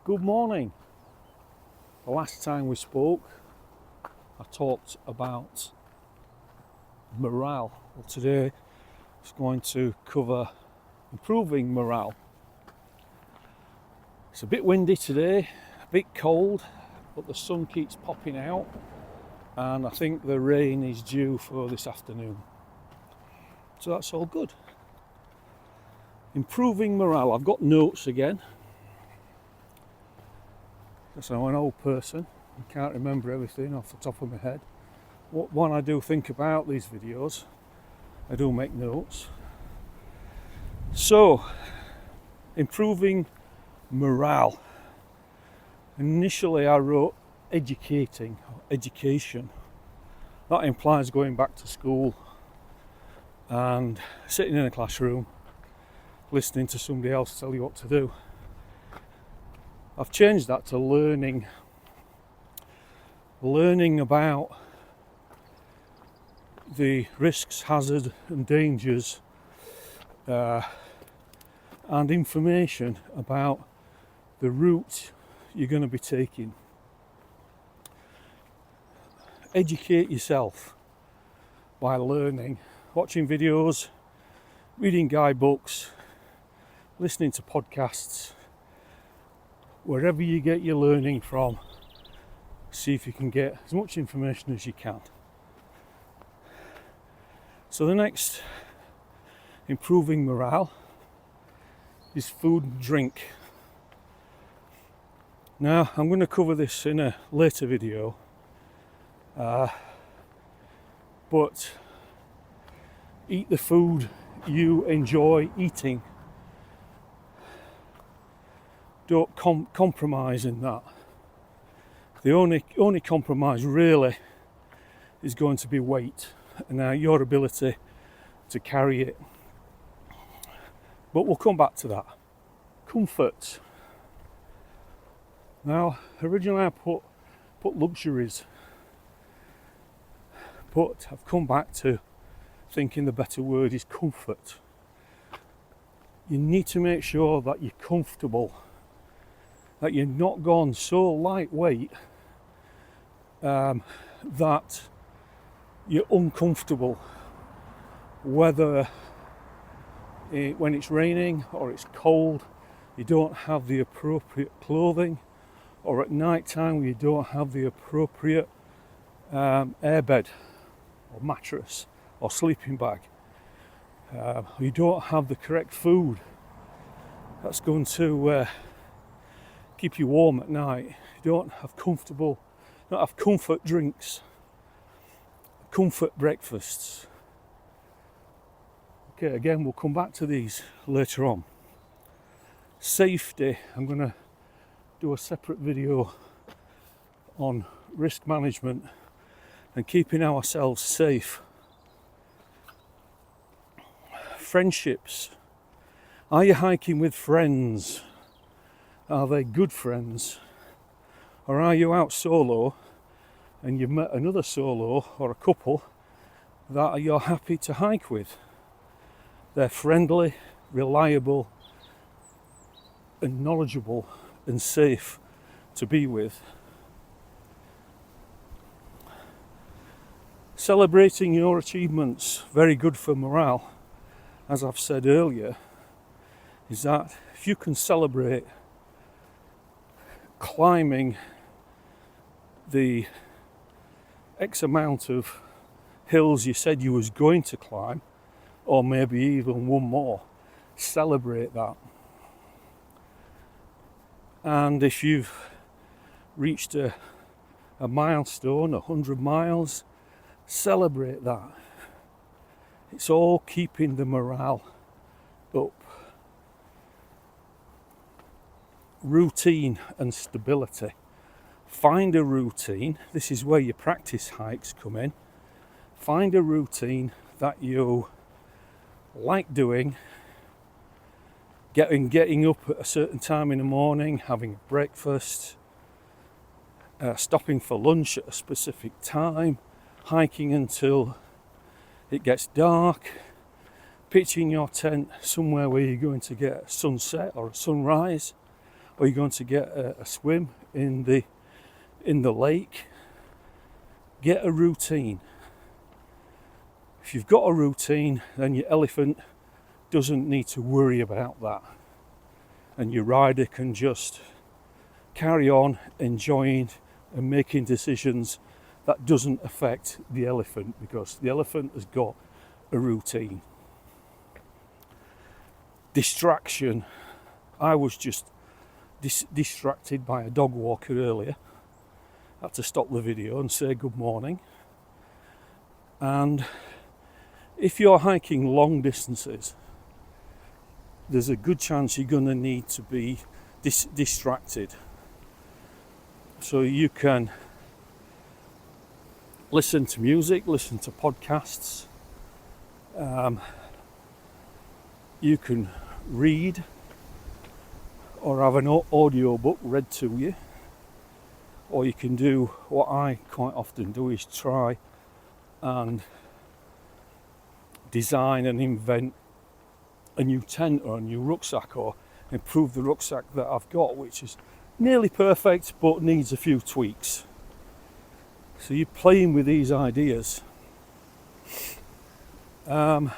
Good morning. The last time we spoke, I talked about morale. Well, today it's going to cover improving morale. It's a bit windy today, a bit cold, but the sun keeps popping out, and I think the rain is due for this afternoon. So that's all good. Improving morale. I've got notes again. Because I'm an old person, I can't remember everything off the top of my head. When I do think about these videos, I do make notes. So, improving morale. Initially I wrote education. That implies going back to school and sitting in a classroom, listening to somebody else tell you what to do. I've changed that to learning about the risks, hazards and dangers and information about the route you're going to be taking. Educate yourself by learning, watching videos, reading guidebooks, listening to podcasts. Wherever you get your learning from, see if you can get as much information as you can. So the next improving morale is food and drink. Now I'm going to cover this in a later video, but eat the food you enjoy eating. Don't compromise in that. The only compromise really is going to be weight and your ability to carry it. But we'll come back to that. Comfort. Now, originally I put luxuries, but I've come back to thinking the better word is comfort. You need to make sure that you're comfortable, that you're not gone so lightweight that you're uncomfortable, whether when it's raining or it's cold, you don't have the appropriate clothing, or at night time you don't have the appropriate airbed or mattress or sleeping bag. You don't have the correct food that's going to keep you warm at night. You don't have comfort drinks, comfort breakfasts. Okay, again, we'll come back to these later on. Safety. I'm going to do a separate video on risk management and keeping ourselves safe. Friendships. Are you hiking with friends? Are they good friends? Or are you out solo and you've met another solo or a couple that you're happy to hike with? They're friendly, reliable and knowledgeable and safe to be with. Celebrating your achievements, very good for morale. As I've said earlier, is that if you can celebrate climbing the X amount of hills you said you was going to climb, or maybe even one more, celebrate that. And if you've reached a milestone, 100 miles, celebrate that. It's all keeping the morale up. Routine and stability. Find a routine. This is where your practice hikes come in. Find a routine that you like doing. Getting up at a certain time in the morning, having breakfast, stopping for lunch at a specific time, hiking until it gets dark, pitching your tent somewhere where you're going to get a sunset or a sunrise, or you're going to get a swim in the lake, get a routine. If you've got a routine, then your elephant doesn't need to worry about that, and your rider can just carry on enjoying and making decisions that doesn't affect the elephant, because the elephant has got a routine. Distraction. I was just distracted by a dog walker earlier. I had to stop the video and say good morning. And if you're hiking long distances, there's a good chance you're going to need to be distracted. So you can listen to music, listen to podcasts. You can read or have an audio book read to you. Or you can do what I quite often do, is try and design and invent a new tent or a new rucksack, or improve the rucksack that I've got, which is nearly perfect but needs a few tweaks. So you're playing with these ideas. You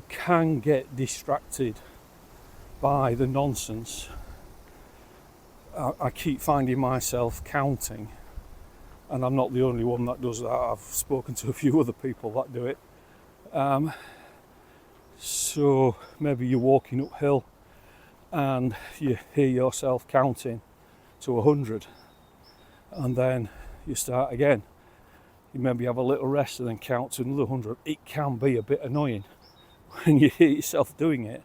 can get distracted by the nonsense. I keep finding myself counting, and I'm not the only one that does that. I've spoken to a few other people that do it. So maybe you're walking uphill and you hear yourself counting to 100, and then you start again. You maybe have a little rest and then count to another 100. It can be a bit annoying when you hear yourself doing it.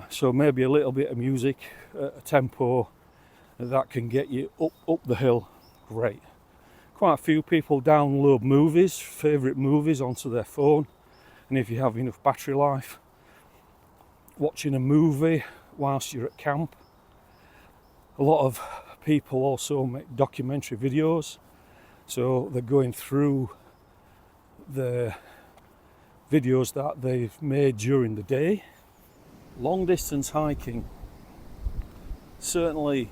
So maybe a little bit of music, a tempo that can get you up the hill. Great. Quite a few people download movies, favourite movies, onto their phone, and if you have enough battery life, watching a movie whilst you're at camp. A lot of people also make documentary videos, so they're going through the videos that they've made during the day. Long distance hiking, certainly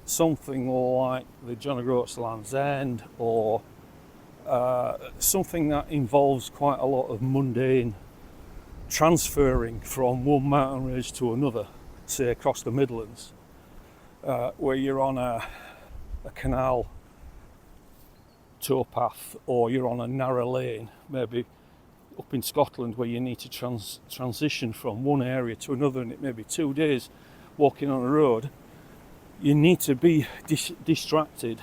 something like the John O'Groats Land's End, or something that involves quite a lot of mundane transferring from one mountain range to another, say across the Midlands, where you're on a canal towpath, or you're on a narrow lane, maybe up in Scotland, where you need to transition from one area to another, and it may be 2 days walking on a road. You need to be distracted.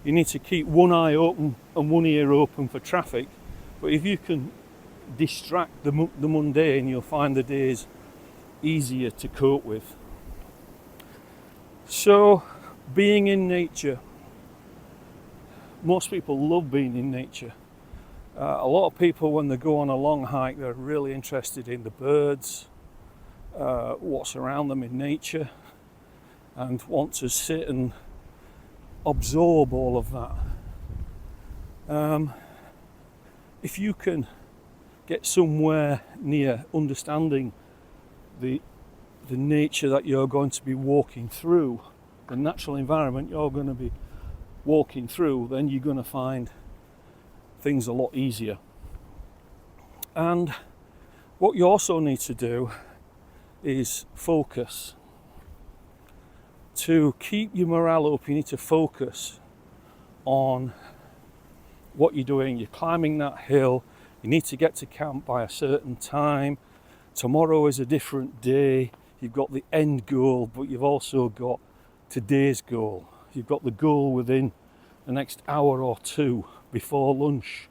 You need to keep one eye open and one ear open for traffic, but if you can distract the mundane, you'll find the days easier to cope with. So, being in nature. Most people love being in nature. A lot of people, when they go on a long hike, they're really interested in the birds, what's around them in nature, and want to sit and absorb all of that. If you can get somewhere near understanding the nature that you're going to be walking through, the natural environment you're going to be walking through, then you're going to find things a lot easier. And what you also need to do is focus. To keep your morale up, you need to focus on what you're doing. You're climbing that hill, you need to get to camp by a certain time. Tomorrow is a different day. You've got the end goal, but you've also got today's goal. You've got the goal within the next hour or two before lunch.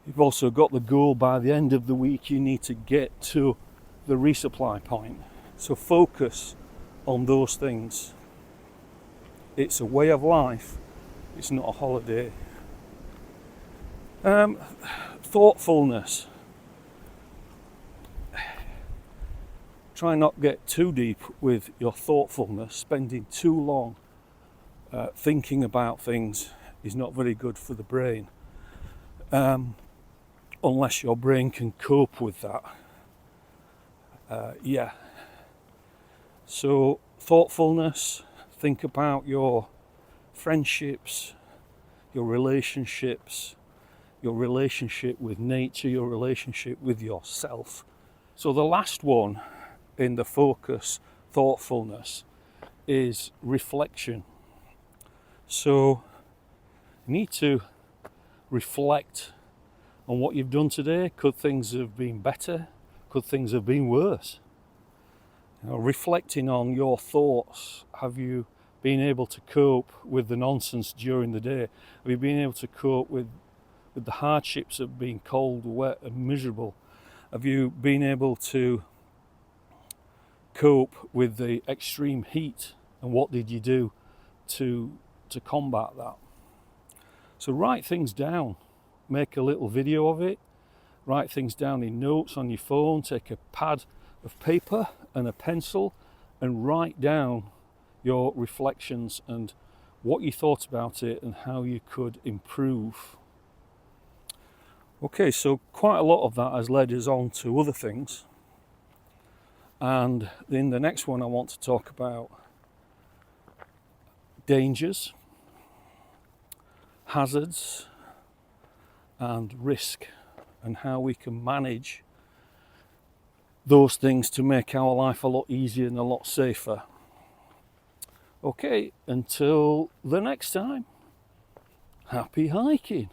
You've also got the goal by the end of the week. You need to get to the resupply point. So focus on those things. It's a way of life, it's not a holiday. Thoughtfulness. Try not to get too deep with your thoughtfulness. Spending too long thinking about things is not very good for the brain, unless your brain can cope with that. So thoughtfulness, think about your friendships, your relationships, your relationship with nature, your relationship with yourself. So the last one in the focus, thoughtfulness, is reflection. So you need to reflect on what you've done today. Could things have been better? Could things have been worse? Reflecting on your thoughts. Have you been able to cope with the nonsense during the day? Have you been able to cope with the hardships of being cold, wet and miserable? Have you been able to cope with the extreme heat, and what did you do to combat that? So write things down, make a little video of it, write things down in notes on your phone, take a pad of paper and a pencil and write down your reflections and what you thought about it and how you could improve. Okay, so quite a lot of that has led us on to other things, and in the next one I want to talk about dangers, hazards and risk, and how we can manage those things to make our life a lot easier and a lot safer. Okay, until the next time, happy hiking.